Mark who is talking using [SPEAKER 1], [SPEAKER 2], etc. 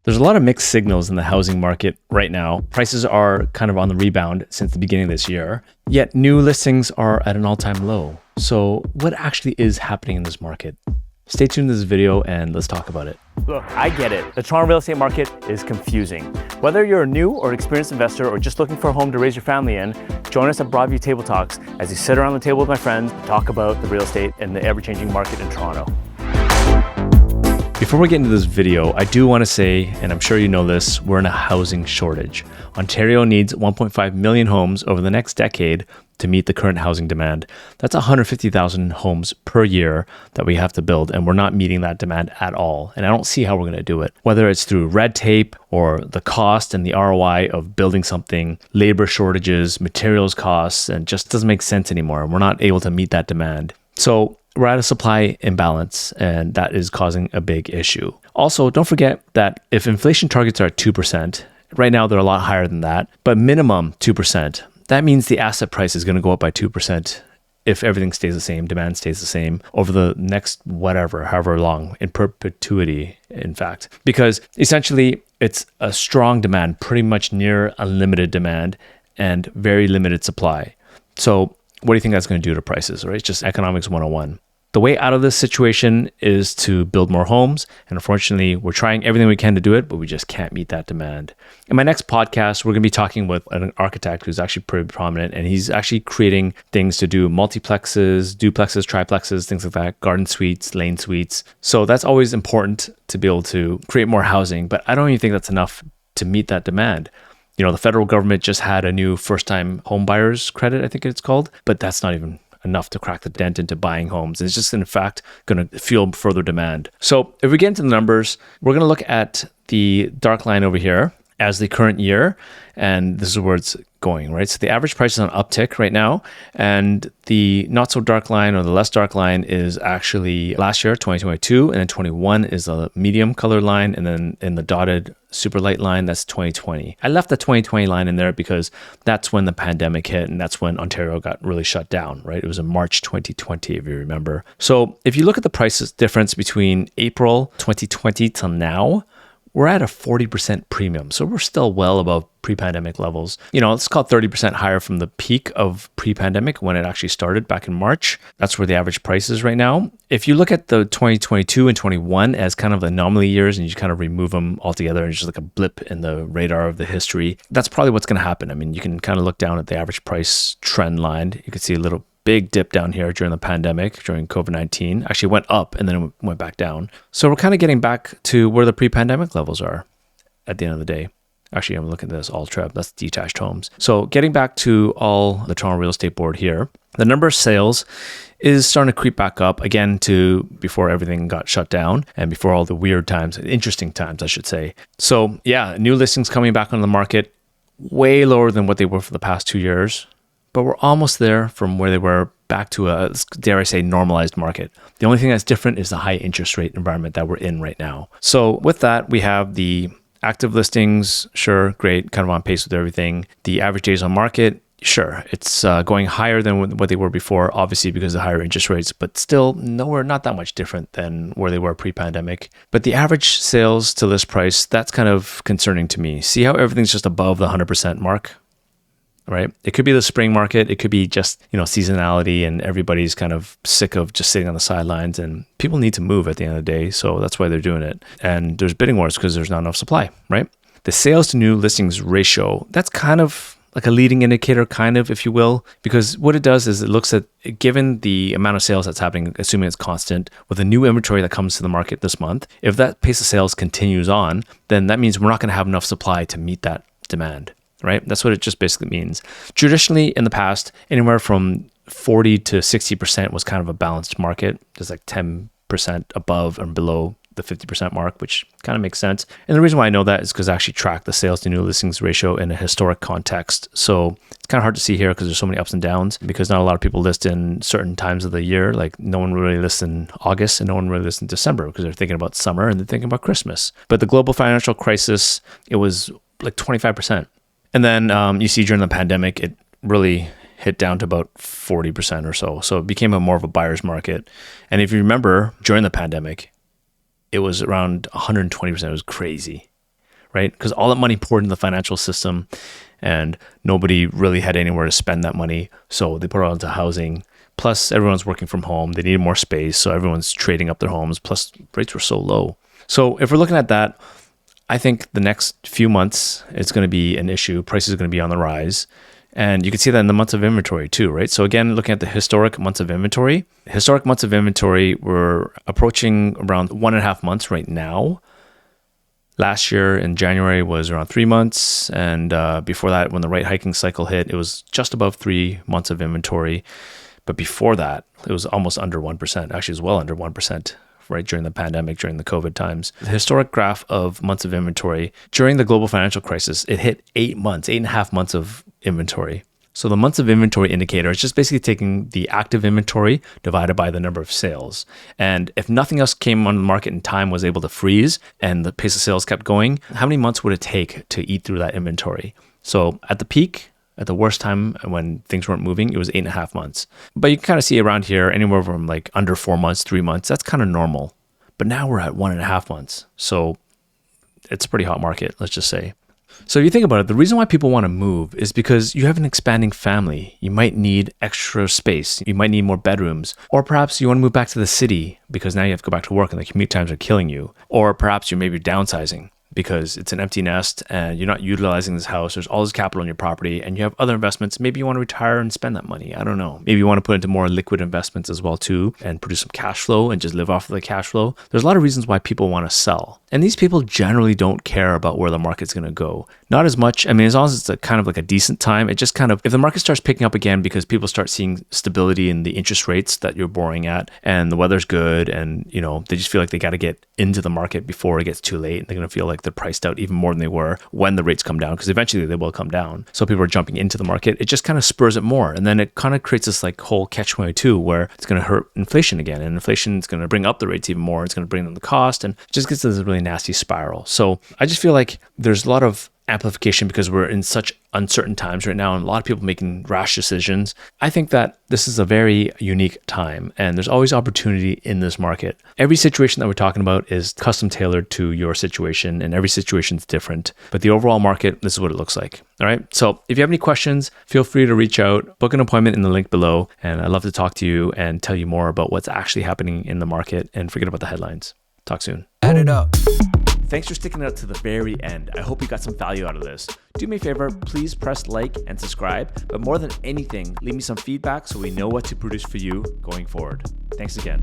[SPEAKER 1] There's a lot of mixed signals in the housing market right now. Prices are kind of on the rebound since the beginning of this year, yet new listings are at an all-time low. So what actually is happening in this market? Stay tuned to this video and let's talk about it. Look, I get it. The Toronto real estate market is confusing. Whether you're a new or experienced investor or just looking for a home to raise your family in, join us at Broadview Table Talks as we sit around the table with my friends and talk about the real estate and the ever-changing market in Toronto. Before we get into this video, I do want to say, and I'm sure you know this, we're in a housing shortage. Ontario needs 1.5 million homes over the next decade to meet the current housing demand. That's 150,000 homes per year that we have to build, and we're not meeting that demand at all. And I don't see how we're going to do it, whether it's through red tape or the cost and the ROI of building something, labor shortages, materials costs, and just doesn't make sense anymore. We're not able to meet that demand. So we're at a supply imbalance, and that is causing a big issue. Also, don't forget that if inflation targets are at 2%, right now they're a lot higher than that, but minimum 2%, that means the asset price is going to go up by 2% if everything stays the same, demand stays the same over the next however long, in perpetuity, in fact. Because essentially, it's a strong demand, pretty much near unlimited demand, and very limited supply. So what do you think that's going to do to prices, right? It's just economics 101. The way out of this situation is to build more homes. And unfortunately, we're trying everything we can to do it, but we just can't meet that demand. In my next podcast, we're going to be talking with an architect who's actually pretty prominent, and he's actually creating things to do multiplexes, duplexes, triplexes, things like that, garden suites, lane suites. So that's always important to be able to create more housing, but I don't even think that's enough to meet that demand. You know, the federal government just had a new first-time home buyers credit, I think it's called, but that's not even enough to crack the dent into buying homes. It's just, in fact, going to fuel further demand. So if we get into the numbers, we're going to look at the dark line over here as the current year, and this is where it's going, right? So the average price is on uptick right now, and the not so dark line or the less dark line is actually last year, 2022, and then 21 is the medium color line, and then in the dotted super light line, that's 2020. I left the 2020 line in there because that's when the pandemic hit, and that's when Ontario got really shut down, right? It was in March 2020, if you remember. So if you look at the prices difference between April 2020 till now, we're at a 40% premium. So we're still well above pre-pandemic levels. You know, let's call it 30% higher from the peak of pre-pandemic when it actually started back in March. That's where the average price is right now. If you look at the 2022 and 21 as kind of the anomaly years and you kind of remove them altogether and just like a blip in the radar of the history, that's probably what's going to happen. I mean, you can kind of look down at the average price trend line. You can see a little big dip down here during the pandemic, during COVID-19. Actually went up and then it went back down. So we're kind of getting back to where the pre-pandemic levels are at the end of the day. Actually, I'm looking at this all treb, that's detached homes. So getting back to all the Toronto Real Estate Board here, the number of sales is starting to creep back up again to before everything got shut down and before all the weird times, interesting times, I should say. So yeah, new listings coming back on the market, way lower than what they were for the past 2 years. But we're almost there from where they were back to a, dare I say, normalized market. The only thing that's different is the high interest rate environment that we're in right now. So with that, we have the active listings, sure, great, kind of on pace with everything. The average days on market, sure, it's going higher than what they were before, obviously because of the higher interest rates, but still nowhere, not that much different than where they were pre-pandemic. But the average sales to list price, that's kind of concerning to me. See how everything's just above the 100% mark? Right? It could be the spring market. It could be just, seasonality and everybody's kind of sick of just sitting on the sidelines and people need to move at the end of the day. So that's why they're doing it. And there's bidding wars because there's not enough supply, right? The sales to new listings ratio, that's kind of like a leading indicator, kind of, if you will, because what it does is it looks at, given the amount of sales that's happening, assuming it's constant, with a new inventory that comes to the market this month, if that pace of sales continues on, then that means we're not going to have enough supply to meet that demand. Right? That's what it just basically means. Traditionally, in the past, anywhere from 40 to 60% was kind of a balanced market. There's like 10% above and below the 50% mark, which kind of makes sense. And the reason why I know that is because I actually track the sales to new listings ratio in a historic context. So it's kind of hard to see here because there's so many ups and downs because not a lot of people list in certain times of the year. Like no one really lists in August and no one really lists in December because they're thinking about summer and they're thinking about Christmas. But the global financial crisis, it was like 25%. And then you see during the pandemic, it really hit down to about 40% or so. So it became more of a buyer's market. And if you remember, during the pandemic, it was around 120%. It was crazy. right? Because all that money poured into the financial system and nobody really had anywhere to spend that money. So they put it onto housing. Plus, everyone's working from home. They needed more space. So everyone's trading up their homes. Plus, rates were so low. So if we're looking at that, I think the next few months, it's going to be an issue. Prices are going to be on the rise. And you can see that in the months of inventory too, right? So again, looking at the historic months of inventory, we're approaching around 1.5 months right now. Last year in January was around 3 months. And before that, when the rate hiking cycle hit, it was just above 3 months of inventory. But before that, it was almost under 1%. Actually, it was well under 1%. Right during the pandemic, during the COVID times. The historic graph of months of inventory during the global financial crisis, it hit 8.5 months of inventory. So the months of inventory indicator is just basically taking the active inventory divided by the number of sales. And if nothing else came on the market and time was able to freeze and the pace of sales kept going, how many months would it take to eat through that inventory? So at the peak, at the worst time when things weren't moving, it was 8.5 months. But you can kind of see around here, anywhere from like under 4 months, 3 months, that's kind of normal. But now we're at 1.5 months. So it's a pretty hot market, let's just say. So if you think about it, the reason why people want to move is because you have an expanding family. You might need extra space. You might need more bedrooms. Or perhaps you want to move back to the city because now you have to go back to work and the commute times are killing you. Or perhaps you may be downsizing because it's an empty nest and you're not utilizing this house. There's all this capital on your property and you have other investments. Maybe you want to retire and spend that money. I don't know. Maybe you want to put into more liquid investments as well too and produce some cash flow and just live off of the cash flow. There's a lot of reasons why people want to sell. And these people generally don't care about where the market's going to go. Not as much. I mean, as long as it's a kind of like a decent time, it just kind of, if the market starts picking up again because people start seeing stability in the interest rates that you're borrowing at and the weather's good and, you know, they just feel like they got to get into the market before it gets too late. And they're going to feel like they're priced out even more than they were when the rates come down because eventually they will come down. So people are jumping into the market. It just kind of spurs it more. And then it kind of creates this like whole catch-22 where it's going to hurt inflation again. And inflation is going to bring up the rates even more. It's going to bring down the cost and it just gets to this really nasty spiral. So I just feel like there's a lot of amplification because we're in such uncertain times right now and a lot of people making rash decisions. I think that this is a very unique time and there's always opportunity in this market. Every situation that we're talking about is custom tailored to your situation and every situation is different. But the overall market, this is what it looks like. All right. So if you have any questions, feel free to reach out, book an appointment in the link below. And I'd love to talk to you and tell you more about what's actually happening in the market and forget about the headlines. Talk soon.
[SPEAKER 2] Add it up.
[SPEAKER 1] Thanks for sticking out to the very end. I hope you got some value out of this. Do me a favor, please press like and subscribe. But more than anything, leave me some feedback so we know what to produce for you going forward. Thanks again.